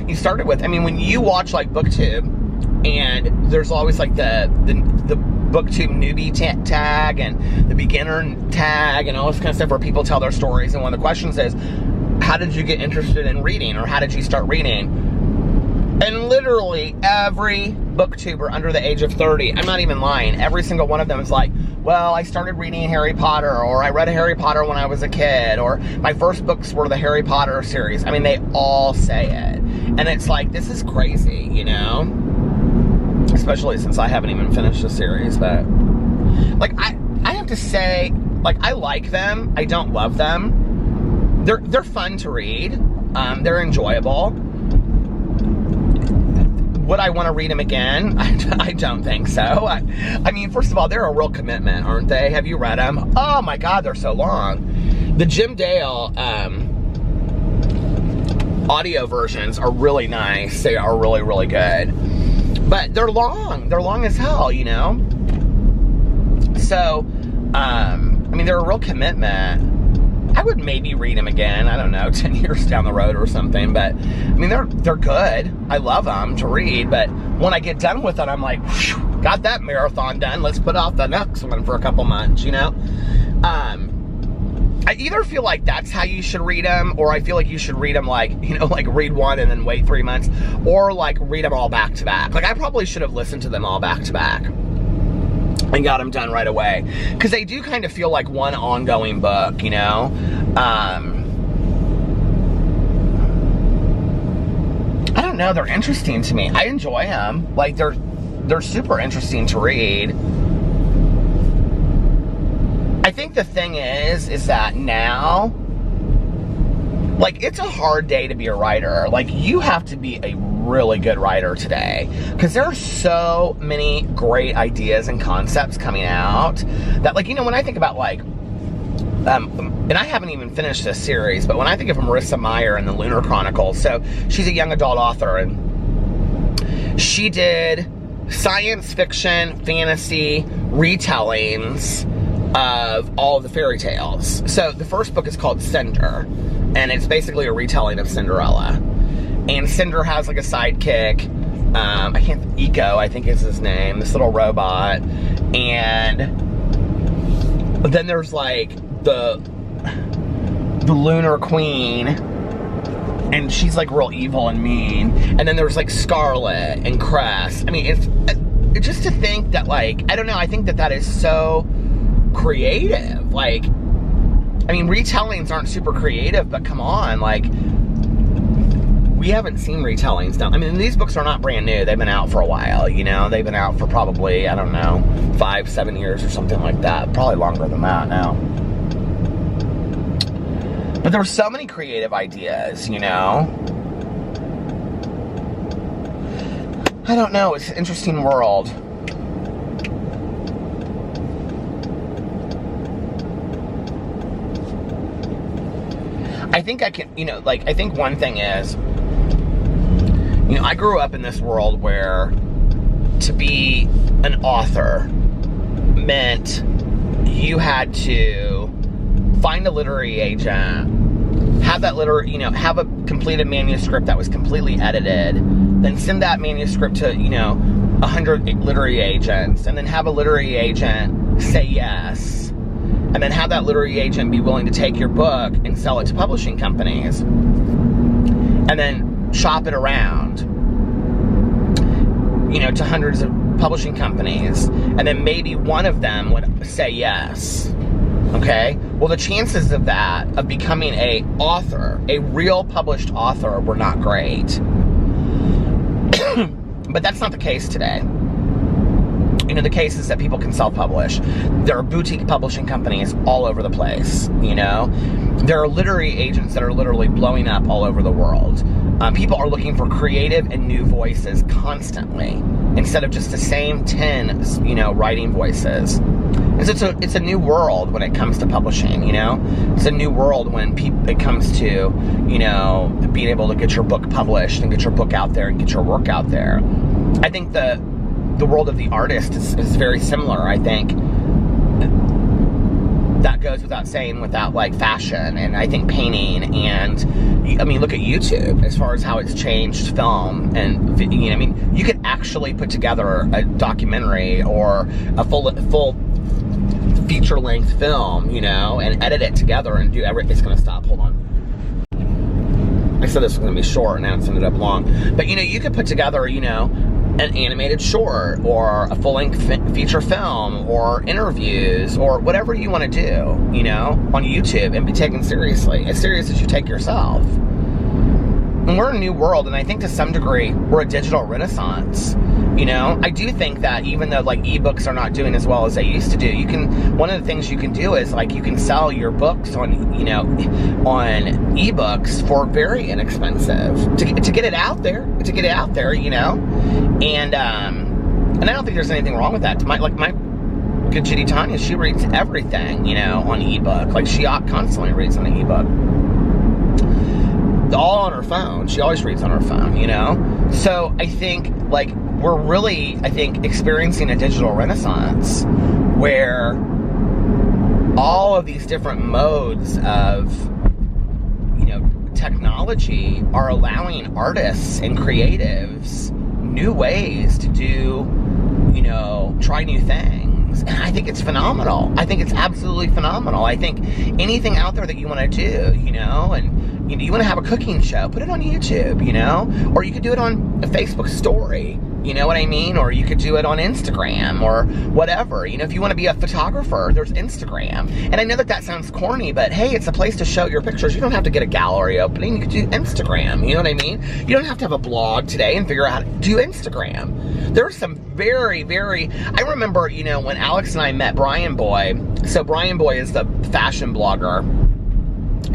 you started with. I mean, when you watch like BookTube, and there's always like the BookTube newbie tag and the beginner tag and all this kind of stuff where people tell their stories, and one of the questions is, how did you get interested in reading, or how did you start reading? And literally every booktuber under the age of 30, I'm not even lying, every single one of them is like, well, I started reading Harry Potter, or I read Harry Potter when I was a kid, or my first books were the Harry Potter series. I mean, they all say it. And it's like, this is crazy, you know? Especially since I haven't even finished the series, but like, I have to say, like, I like them. I don't love them. They're fun to read. They're enjoyable. Would I want to read them again? I don't think so. I mean, first of all, they're a real commitment, aren't they? Have you read them? Oh my God, they're so long. The Jim Dale audio versions are really nice. They are really, really good. But they're long. They're long as hell, you know? So, I mean, they're a real commitment. I would maybe read them again, I don't know, 10 years down the road or something, but, I mean, they're good. I love them to read, but when I get done with it, I'm like, whew, got that marathon done, let's put off the next one for a couple months, you know? I either feel like that's how you should read them, or I feel like you should read them like, you know, like read one and then wait 3 months, or like read them all back to back. Like, I probably should have listened to them all back to back and got them done right away, because they do kind of feel like one ongoing book, you know? I don't know, they're interesting to me. I enjoy them. Like, they're super interesting to read. I think the thing is that now, like, it's a hard day to be a writer. Like, you have to be a really good writer today, because there are so many great ideas and concepts coming out that, like, you know, when I think about, like, and I haven't even finished this series, but when I think of Marissa Meyer and the Lunar Chronicles, so she's a young adult author, and she did science fiction, fantasy retellings of all of the fairy tales. So the first book is called Cinder, and it's basically a retelling of Cinderella. And Cinder has like a sidekick, Eco, I think is his name, this little robot. And then there's like the Lunar Queen, and she's like real evil and mean. And then there's like Scarlet and Cress. I mean, it's just to think that, like, I don't know, I think that is so creative. Like, I mean, retellings aren't super creative, but come on, like, we haven't seen retellings done. I mean, these books are not brand new. They've been out for a while, you know? They've been out for probably, I don't know, 5-7 years or something like that. Probably longer than that now. But there were so many creative ideas, you know? I don't know. It's an interesting world. I think I can, you know, like, I think one thing is, you know, I grew up in this world where to be an author meant you had to find a literary agent, have that you know, have a completed manuscript that was completely edited, then send that manuscript to, you know, 100 literary agents, and then have a literary agent say yes, and then have that literary agent be willing to take your book and sell it to publishing companies, and then shop it around, you know, to hundreds of publishing companies, and then maybe one of them would say yes. Okay? Well, the chances of that, of becoming a author, a real published author, were not great. But that's not the case today. You know, the case is that people can self-publish. There are boutique publishing companies all over the place, you know? There are literary agents that are literally blowing up all over the world. People are looking for creative and new voices constantly, instead of just the same 10, you know, writing voices. And so it's a new world when it comes to publishing, you know? It's a new world when it comes to, you know, being able to get your book published and get your book out there and get your work out there. I think the world of the artist is very similar. I think that goes without saying, without like fashion, and I think painting, and I mean, look at YouTube as far as how it's changed film. And you know, I mean, you could actually put together a documentary or a full feature-length film, you know, and edit it together and do everything. It's gonna stop. Hold on. I said this was gonna be short, and now it's ended up long. But you know, you could put together, you know, an animated short, or a full-length feature film, or interviews, or whatever you want to do, you know, on YouTube, and be taken seriously, as serious as you take yourself. And we're in a new world, and I think to some degree, we're a digital renaissance. You know, I do think that even though like ebooks are not doing as well as they used to do, one of the things you can do is like you can sell your books on, you know, on ebooks for very inexpensive to get it out there, you know, and I don't think there's anything wrong with that. My good Judy Tanias, she reads everything, you know, on ebook. Like she constantly reads on the ebook. All on her phone. She always reads on her phone, you know? So I think, like, we're really, I think, experiencing a digital renaissance where all of these different modes of, you know, technology are allowing artists and creatives new ways to do, you know, try new things. And I think it's phenomenal. I think it's absolutely phenomenal. I think anything out there that you want to do, you know, and you want to have a cooking show, put it on YouTube, you know, or you could do it on a Facebook story, you know what I mean, or you could do it on Instagram, or whatever, you know, if you want to be a photographer, there's Instagram. And I know that sounds corny, but hey, it's a place to show your pictures. You don't have to get a gallery opening, you could do Instagram, you know what I mean? You don't have to have a blog today and figure out how to do Instagram. There's some very, I remember, you know, when Alex and I met Brian Boy. So Brian Boy is the fashion blogger.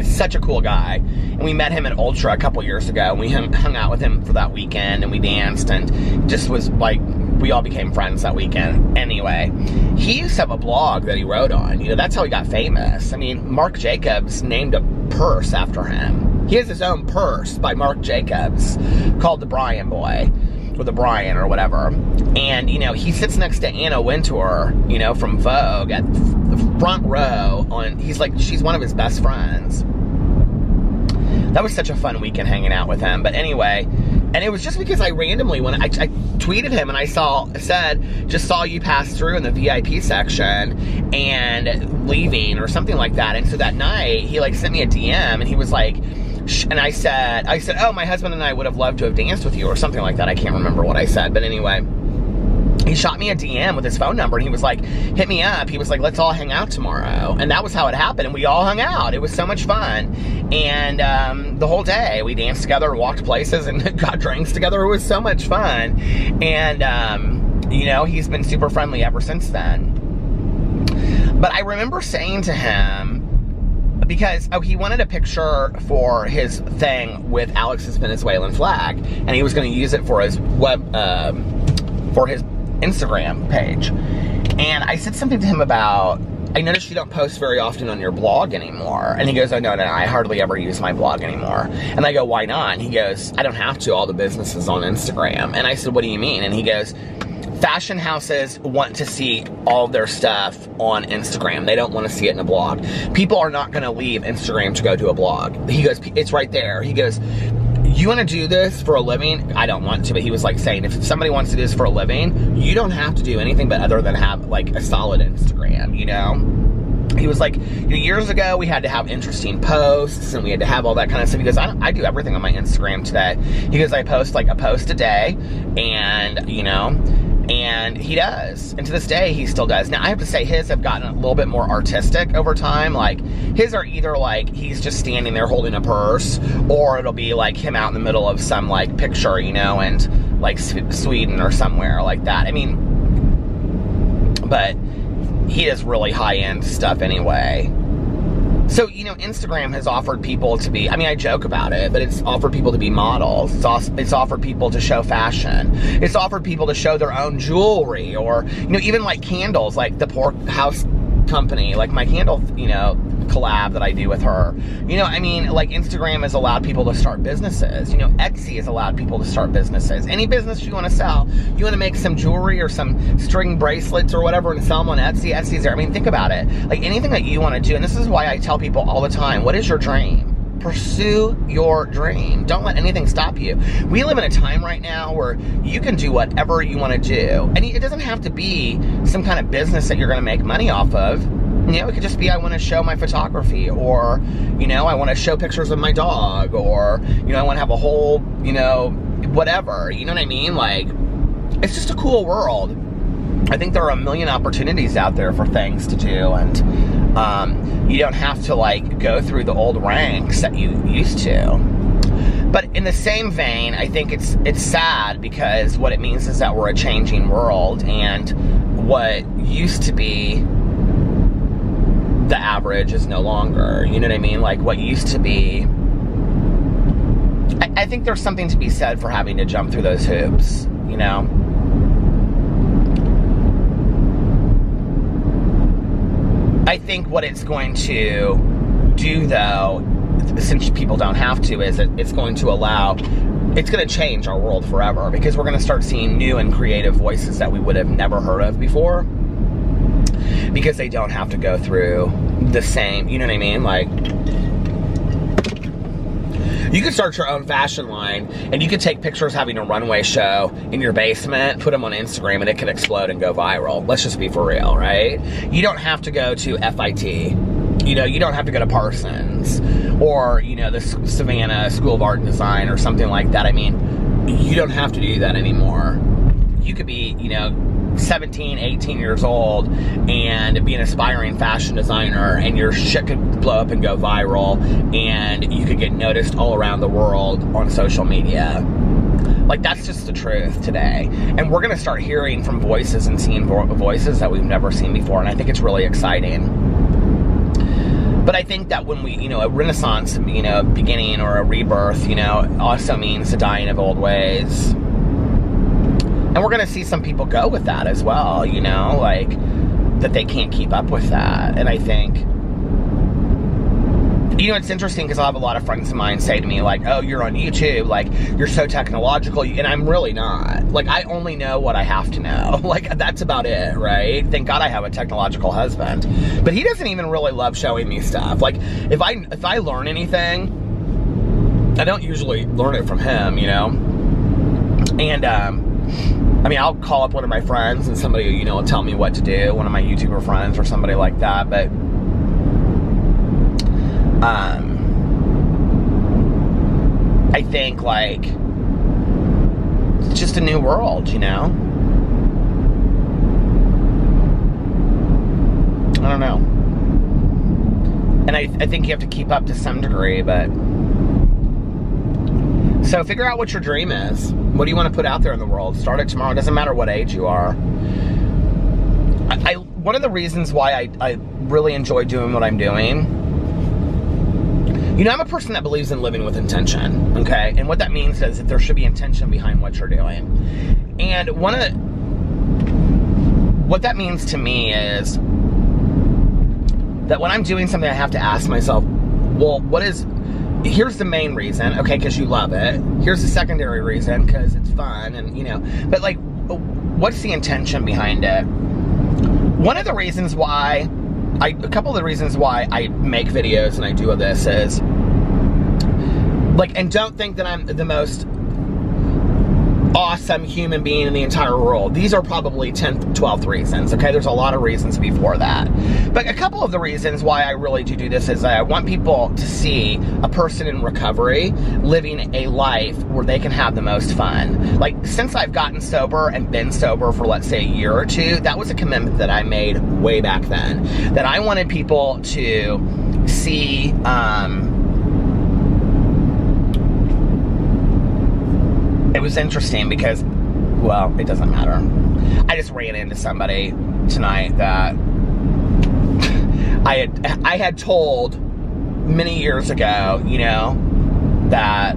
Such a cool guy, and we met him at Ultra a couple years ago, and we hung out with him for that weekend, and we danced, and just was like, we all became friends that weekend. Anyway, he used to have a blog that he wrote on, you know, that's how he got famous. I mean, Marc Jacobs named a purse after him. He has his own purse by Marc Jacobs called the Brian Boy, or the Brian, or whatever. And, you know, he sits next to Anna Wintour, you know, from Vogue at the front row she's one of his best friends. That was such a fun weekend hanging out with him. But anyway, And it was just because I randomly, when I tweeted him and I said, just saw you pass through in the VIP section and leaving or something like that. And so that night, he like sent me a DM and he was like, and I said, oh, my husband and I would have loved to have danced with you or something like that. I can't remember what I said, but anyway. He shot me a DM with his phone number and he was like, hit me up. He was like, let's all hang out tomorrow. And that was how it happened. And we all hung out. It was so much fun. And the whole day we danced together and walked places and got drinks together. It was so much fun. And, you know, he's been super friendly ever since then. But I remember saying to him, because, oh, he wanted a picture for his thing with Alex's Venezuelan flag. And he was going to use it for his for his Instagram page. And I said something to him about, I noticed you don't post very often on your blog anymore. And he goes, oh, no, I hardly ever use my blog anymore. And I go, why not? And he goes, I don't have to. All the business is on Instagram. And I said, what do you mean? And he goes, fashion houses want to see all of their stuff on Instagram. They don't want to see it in a blog. People are not going to leave Instagram to go to a blog. He goes, it's right there. He goes, you want to do this for a living? I don't want to, but he was like saying, if somebody wants to do this for a living, you don't have to do anything but other than have like a solid Instagram, you know? He was like, years ago we had to have interesting posts and we had to have all that kind of stuff. He goes, I do everything on my Instagram today. He goes, I post like a post a day, and you know, and he does. And to this day, he still does. Now, I have to say, his have gotten a little bit more artistic over time. Like, his are either, like, he's just standing there holding a purse, or it'll be, like, him out in the middle of some, like, picture, you know, and, like, Sweden or somewhere like that. I mean, but he is really high-end stuff anyway. So, you know, Instagram has offered people to be, I mean, I joke about it, but it's offered people to be models. It's offered people to show fashion. It's offered people to show their own jewelry, or, you know, even like candles, like the Poorhouse Company, like my candle, you know, collab that I do with her. You know, I mean, like, Instagram has allowed people to start businesses. You know, Etsy has allowed people to start businesses. Any business you want to sell, you want to make some jewelry or some string bracelets or whatever and sell them on Etsy, Etsy's there. I mean, think about it. Like, anything that you want to do, and this is why I tell people all the time, what is your dream? Pursue your dream. Don't let anything stop you. We live in a time right now where you can do whatever you want to do. And it doesn't have to be some kind of business that you're going to make money off of. You know, it could just be, I want to show my photography, or, you know, I want to show pictures of my dog, or, you know, I want to have a whole, you know, whatever. You know what I mean? Like, it's just a cool world. I think there are a million opportunities out there for things to do, and you don't have to, like, go through the old ranks that you used to. But in the same vein, I think it's sad, because what it means is that we're a changing world, and what used to be the average is no longer. You know what I mean? Like, what used to be, I think there's something to be said for having to jump through those hoops, you know? I think what it's going to do, though, since people don't have to, is it's going to change our world forever, because we're going to start seeing new and creative voices that we would have never heard of before, because they don't have to go through the same, you know what I mean? Like, you could start your own fashion line, and you could take pictures having a runway show in your basement, put them on Instagram, and it could explode and go viral. Let's just be for real, right? You don't have to go to FIT. You know, you don't have to go to Parsons, or, you know, the Savannah School of Art and Design, or something like that. I mean, you don't have to do that anymore. You could be, you know, 17, 18 years old and be an aspiring fashion designer, and your shit could blow up and go viral, and you could get noticed all around the world on social media. Like, that's just the truth today. And we're going to start hearing from voices and seeing voices that we've never seen before, and I think it's really exciting. But I think that when we, you know, a renaissance, you know, beginning, or a rebirth, you know, also means the dying of old ways. And we're going to see some people go with that as well, you know, like, that they can't keep up with that. And I think, you know, it's interesting, because I'll have a lot of friends of mine say to me, like, oh, you're on YouTube, like, you're so technological, and I'm really not. Like, I only know what I have to know. Like, that's about it, right? Thank God I have a technological husband. But he doesn't even really love showing me stuff. Like, if I learn anything, I don't usually learn it from him, you know? And, I mean, I'll call up one of my friends and somebody, you know, will tell me what to do, one of my YouTuber friends or somebody like that, but, I think, like, it's just a new world, you know? I don't know. And I think you have to keep up to some degree, but... So figure out what your dream is. What do you want to put out there in the world? Start it tomorrow. It doesn't matter what age you are. One of the reasons why I really enjoy doing what I'm doing, you know, I'm a person that believes in living with intention, okay? And what that means is that there should be intention behind what you're doing. And what that means to me is that when I'm doing something, I have to ask myself, well, here's the main reason, okay, because you love it. Here's the secondary reason, because it's fun, and, you know, but, like, what's the intention behind it? One of the reasons why, a couple of the reasons why I make videos and I do this is, like, and don't think that I'm the most awesome human being in the entire world. These are probably 10th, 12th reasons, okay? There's a lot of reasons before that. But a couple of the reasons why I really do this is I want people to see a person in recovery living a life where they can have the most fun. Like, since I've gotten sober and been sober for, let's say, a year or two, that was a commitment that I made way back then. That I wanted people to see, it was interesting because, well, it doesn't matter. I just ran into somebody tonight that I had told many years ago, you know, that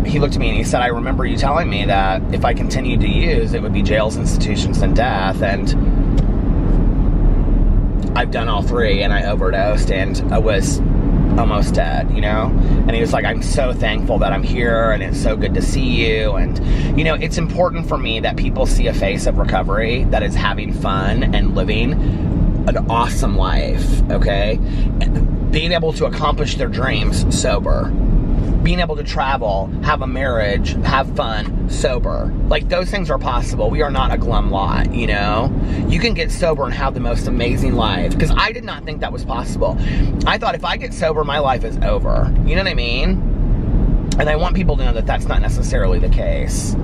he looked at me and he said, I remember you telling me that if I continued to use, it would be jails, institutions, and death. And I've done all three, and I overdosed, and I was almost dead, you know? And he was like, I'm so thankful that I'm here, and it's so good to see you. And, you know, it's important for me that people see a face of recovery that is having fun and living an awesome life, okay? Being able to accomplish their dreams sober. Being able to travel, have a marriage, have fun, sober. Like, those things are possible. We are not a glum lot, you know? You can get sober and have the most amazing life. Because I did not think that was possible. I thought if I get sober, my life is over. You know what I mean? And I want people to know that that's not necessarily the case.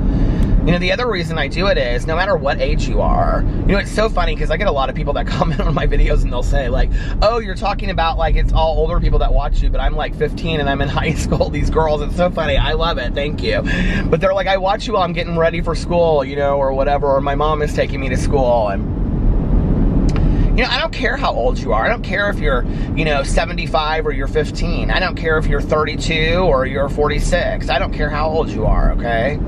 You know, the other reason I do it is, no matter what age you are, you know, it's so funny because I get a lot of people that comment on my videos and they'll say, like, oh, you're talking about, like, it's all older people that watch you, but I'm like 15 and I'm in high school, these girls. It's so funny. I love it. Thank you. But they're like, I watch you while I'm getting ready for school, you know, or whatever, or my mom is taking me to school. And, you know, I don't care how old you are. I don't care if you're, you know, 75 or you're 15. I don't care if you're 32 or you're 46. I don't care how old you are, okay?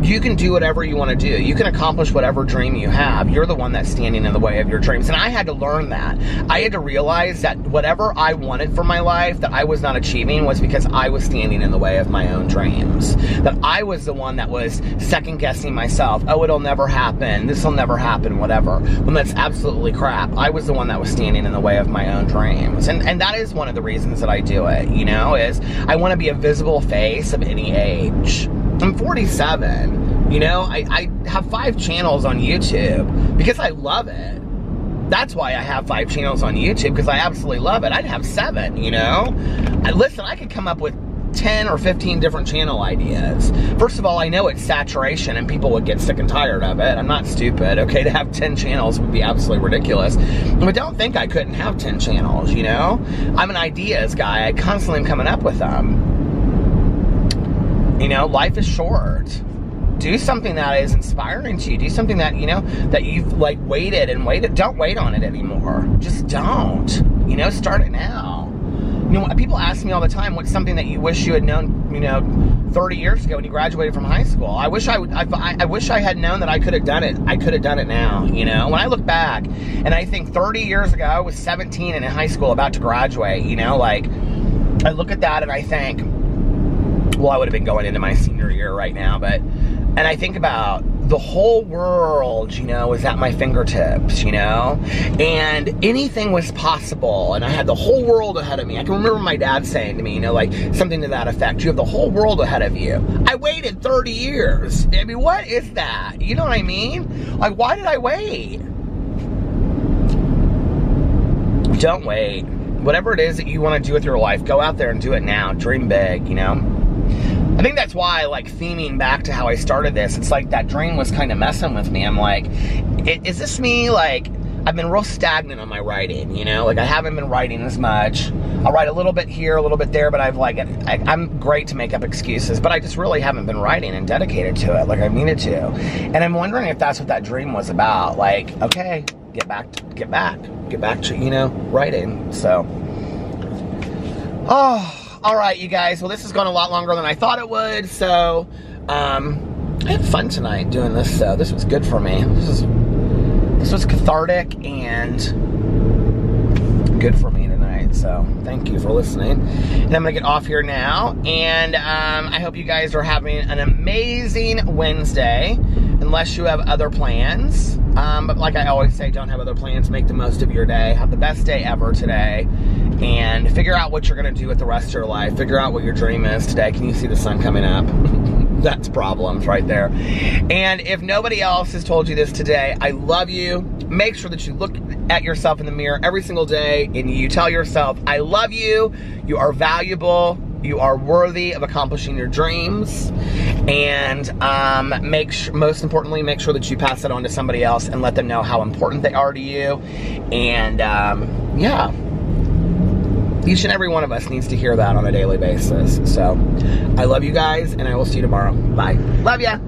You can do whatever you want to do. You can accomplish whatever dream you have. You're the one that's standing in the way of your dreams. And I had to learn that. I had to realize that whatever I wanted for my life that I was not achieving was because I was standing in the way of my own dreams. That I was the one that was second guessing myself. Oh, it'll never happen. This will never happen, whatever. When that's absolutely crap. I was the one that was standing in the way of my own dreams. And that is one of the reasons that I do it, you know, is I want to be a visible face of any age. I'm 47, you know, I have 5 channels on YouTube because I love it. That's why I have 5 channels on YouTube, because I absolutely love it. I'd have 7, you know. Listen, I could come up with 10 or 15 different channel ideas. First of all, I know it's saturation and people would get sick and tired of it. I'm not stupid, okay? To have 10 channels would be absolutely ridiculous. But don't think I couldn't have 10 channels, you know. I'm an ideas guy. I constantly am coming up with them. You know, life is short. Do something that is inspiring to you. Do something that, you know, that you've, like, waited and waited. Don't wait on it anymore. Just don't. You know, start it now. You know, people ask me all the time, what's something that you wish you had known, you know, 30 years ago when you graduated from high school? I wish I wish I had known that I could have done it. I could have done it now, you know? When I look back, and I think 30 years ago, I was 17 and in high school about to graduate, you know? Like, I look at that and I think, well, I would have been going into my senior year right now, but, and I think about the whole world, you know, was at my fingertips, you know, and anything was possible, and I had the whole world ahead of me. I can remember my dad saying to me, you know, like something to that effect, you have the whole world ahead of you. I waited 30 years. I mean, what is that? You know what I mean? Like, why did I wait? Don't wait. Whatever it is that you want to do with your life, go out there and do it now. Dream big, you know? I think that's why, like, theming back to how I started this, it's like that dream was kind of messing with me. I'm like, is this me? Like, I've been real stagnant on my writing, you know? Like, I haven't been writing as much. I'll write a little bit here, a little bit there, but I'm great to make up excuses, but I just really haven't been writing and dedicated to it like I needed to. And I'm wondering if that's what that dream was about. Like, okay, get back to, you know, writing. So, oh, all right, you guys. Well, this has gone a lot longer than I thought it would. So, I had fun tonight doing this. So this was good for me. This was cathartic and good for me tonight. So thank you for listening. And I'm gonna get off here now. And I hope you guys are having an amazing Wednesday, unless you have other plans. But like I always say, don't have other plans. Make the most of your day. Have the best day ever today. And figure out what you're going to do with the rest of your life. Figure out what your dream is today. Can you see the sun coming up? That's problems right there. And if nobody else has told you this today, I love you. Make sure that you look at yourself in the mirror every single day and you tell yourself, I love you. You are valuable. You are worthy of accomplishing your dreams. And most importantly, make sure that you pass it on to somebody else and let them know how important they are to you. And yeah, each and every one of us needs to hear that on a daily basis. So I love you guys, and I will see you tomorrow. Bye. Love ya.